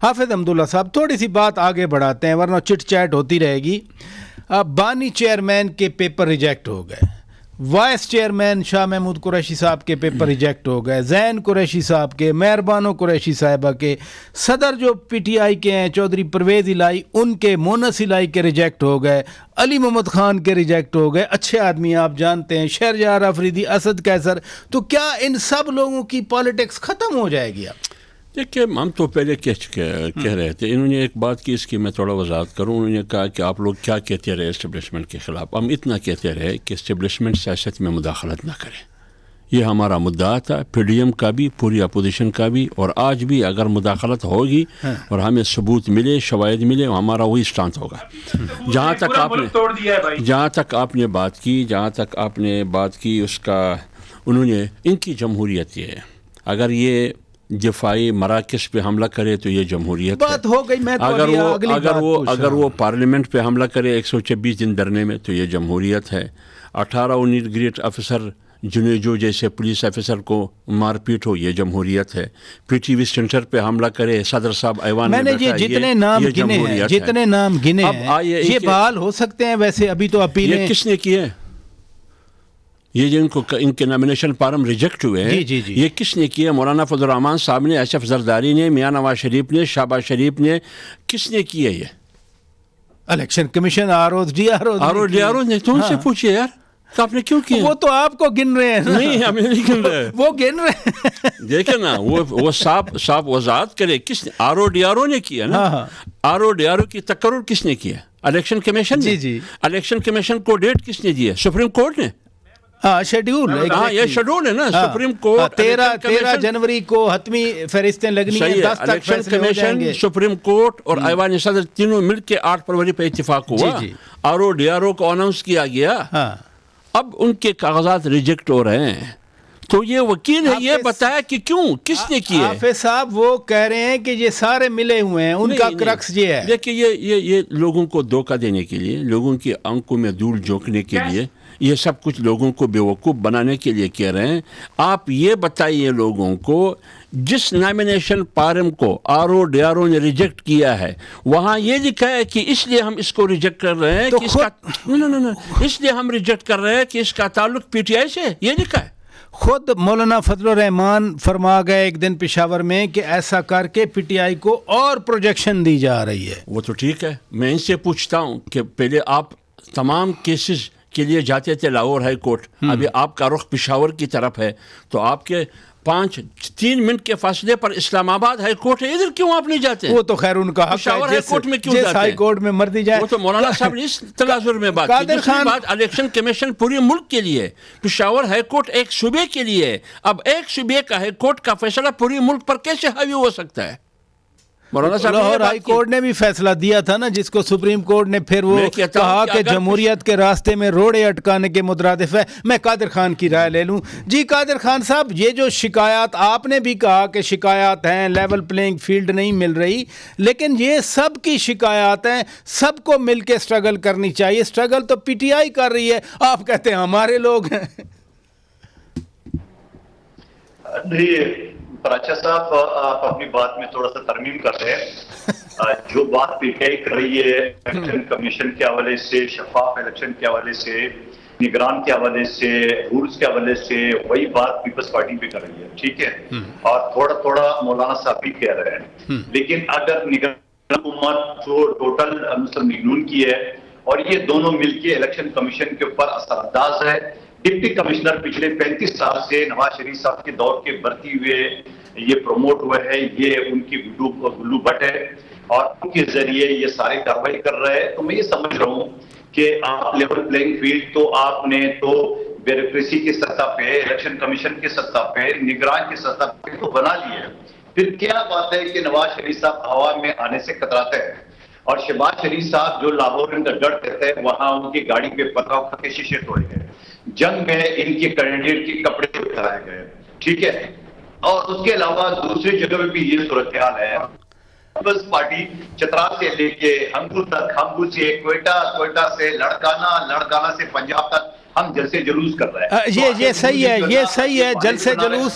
حافظ حمداللہ صاحب تھوڑی سی بات آگے بڑھاتے ہیں ورنہ چٹ چیٹ ہوتی رہے گی. بانی چیئرمین کے پیپر ریجیکٹ ہو گئے, وائس چیئرمین شاہ محمود قریشی صاحب کے پیپر ریجیکٹ ہو گئے, زین قریشی صاحب کے, مہربانو قریشی صاحبہ کے, صدر جو پی ٹی آئی کے ہیں چودھری پرویز الہی ان کے, مونس الہی کے ریجیکٹ ہو گئے, علی محمد خان کے ریجیکٹ ہو گئے. اچھے آدمی آپ جانتے ہیں, شہریار آفریدی, اسد کیسر. تو کیا ان سب لوگوں کی پالیٹکس ختم ہو جائے گی؟ اب دیکھیے ہم تو پہلے کہہ رہے تھے, انہوں نے ایک بات کی, اس کی میں تھوڑا وضاحت کروں. انہوں نے کہا کہ آپ لوگ کیا کہتے رہے اسٹیبلشمنٹ کے خلاف. ہم اتنا کہتے رہے کہ اسٹیبلشمنٹ سیاست میں مداخلت نہ کرے. یہ ہمارا مدعا تھا, پی ڈی ایم کا بھی, پوری اپوزیشن کا بھی. اور آج بھی اگر مداخلت ہوگی اور ہمیں ثبوت ملے, شواہد ملے, ہمارا وہی اسٹانس ہوگا. جہاں تک آپ نے بات کی اس کا, انہوں نے, ان کی جمہوریت یہ ہے, اگر یہ دفاعی مراکز پہ حملہ کرے تو یہ جمہوریت بات ہو گئی. میں اگر وہ پارلیمنٹ پہ حملہ کرے 126 دن دھرنے میں تو یہ جمہوریت ہے. 18-19 گریٹ افسر جنیجو جیسے پولیس افسر کو مار پیٹ ہو, یہ جمہوریت ہے. پی ٹی وی سینٹر پہ حملہ کرے, صدر صاحب ایوان میں بیٹھا, جتنے نام گنے ہیں یہ بحال ہو سکتے ہیں. ویسے ابھی تو اپیلیں یہ کس نے کی ہے؟ یہ جو ان کے نامینیشن فارم ریجیکٹ ہوئے ہیں, یہ کس نے کیا؟ مولانا فضل الرحمان صاحب نے, اشرف زرداری نے, میاں نواز شریف نے, شہباز شریف نے, کس نے کیا؟ یہ election commission, R O D R O نے. تو ان سے پوچھئے یار آپ نے کیوں کیا؟ وہ تو آپ کو گن رہے ہیں. نہیں, ہمیں نہیں گن رہے, وہ گن رہے ہیں. دیکھیں نا, وہ صاحب وضاحت کرے کس نے. R O D R O نے کیا نا. R O D R O کی تقرر کس نے کیا؟ الیکشن کمیشن نے. الیکشن کمیشن کو ڈیٹ کس نے دی ہے؟ سپریم کورٹ نے. شیڈیول, یہ شیڈول ہے نا. سپریم کورٹ 13 جنوری کو حتمی فہرستیں لگنی ہیں. 10 تک الیکشن کمیشن, سپریم کورٹ اور ایوان صدر تینوں مل کے 8 فروری پہ اتفاق ہوا. R O D R O کو اناؤنس کیا گیا. اب ان کے کاغذات ریجیکٹ ہو رہے ہیں, تو یہ وکیل ہے, یہ بتایا کہ کیوں, کس نے کیے. حافظ صاحب وہ کہہ رہے ہیں کہ یہ سارے ملے ہوئے ہیں, ان کا کرکس یہ ہے. دیکھیے یہ لوگوں کو دھوکہ دینے کے لیے, لوگوں کی آنکھوں میں دھول جھونکنے کے لیے, یہ سب کچھ لوگوں کو بیوقوف بنانے کے لیے کہہ رہے ہیں. آپ یہ بتائیے لوگوں کو, جس نامینیشن فارم کو R O D R O نے ریجیکٹ کیا ہے, وہاں یہ لکھا ہے کہ اس لیے ہم اس کو ریجیکٹ کر رہے ہیں کہ اس لیے ہم ریجیکٹ کر رہے ہیں کہ اس کا تعلق پی ٹی آئی سے, یہ لکھا ہے. خود مولانا فضل الرحمان فرما گئے ایک دن پشاور میں کہ ایسا کر کے پی ٹی آئی کو اور پروجیکشن دی جا رہی ہے. وہ تو ٹھیک ہے, میں ان سے پوچھتا ہوں کہ پہلے آپ تمام کیسز کے لیے جاتے تھے لاہور ہائی کورٹ, ابھی آپ کا رخ پشاور کی طرف ہے, تو آپ کے 3 منٹ کے فاصلے پر اسلام آباد ہائی کورٹ ہے, ادھر کیوں آپ نہیں جاتے؟ وہ تو خیر ان کا حق ہے, ہائی کورٹ میں کیوں جاتے ہیں؟ ہائی کورٹ میں مرضی جائے. وہ تو مولانا صاحب نے اس تناظر میں بات کی. دوسری بات, الیکشن کمیشن پورے ملک کے لیے, پشاور ہائی کورٹ ایک صوبے کے لیے. اب ایک صوبے کا ہائی کورٹ کا فیصلہ پوری ملک پر کیسے حاوی ہو سکتا ہے؟ لاہور ہائی کورٹ نے بھی فیصلہ دیا تھا نا, جس کو سپریم کورٹ نے پھر وہ کہا کہ جمہوریت کے راستے میں روڑے اٹکانے کے مترادف ہے. میں قادر خان کی رائے لے لوں. جی قادر خان صاحب, یہ جو شکایات آپ نے بھی کہا کہ شکایات ہیں, لیول پلینگ فیلڈ نہیں مل رہی, لیکن یہ سب کی شکایات ہیں, سب کو مل کے سٹرگل کرنی چاہیے. سٹرگل تو پی ٹی آئی کر رہی ہے, آپ کہتے ہیں ہمارے لوگ ہیں. پراچا صاحب آپ اپنی بات میں تھوڑا سا ترمیم کر رہے ہیں. جو بات پی ٹی آئی کر رہی ہے الیکشن کمیشن کے حوالے سے, شفاف الیکشن کے حوالے سے, نگران کے حوالے سے, رولز کے حوالے سے, وہی بات پیپلز پارٹی بھی کر رہی ہے, ٹھیک ہے, اور تھوڑا تھوڑا مولانا صاحب بھی کہہ رہے ہیں. لیکن اگر نگران حکومت جو ٹوٹل مگنون کی ہے, اور یہ دونوں مل کے الیکشن کمیشن کے اوپر اثر انداز ہے. ڈپٹی کمشنر پچھلے 35 سال سے نواز شریف صاحب کے دور کے بڑھتی ہوئے یہ پروموٹ ہوئے ہیں, یہ ان کی گلو بٹ ہے, اور ان کے ذریعے یہ سارے کاروائی کر رہے ہیں. تو میں یہ سمجھ رہا ہوں کہ آپ لیول پلینگ فیلڈ تو آپ نے تو بیوروکریسی کی سطح پہ, الیکشن کمیشن کی سطح پہ, نگران کی سطح پہ تو بنا لی ہے. پھر کیا بات ہے کہ نواز شریف صاحب ہوا میں آنے سے کتراتے ہیں, اور شہباز شریف صاحب جو لاہور میں ڈرتے تھے, وہاں ان کی گاڑی پہ پتھر کے شیشے توڑے گئے, جنگ میں ان کے کینڈیڈیٹ کے کپڑے اٹھائے گئے, ٹھیک ہے. اور اس کے علاوہ دوسری جگہ میں بھی یہ صورتحال ہے. پیپلز پارٹی چترال سے لے کے ہنگو تک, ہنگو سے کوئٹہ سے لڑکانہ سے پنجاب تک ہم جلسے جلوس کر رہے ہیں. یہ صحیح ہے, جلسے جلوس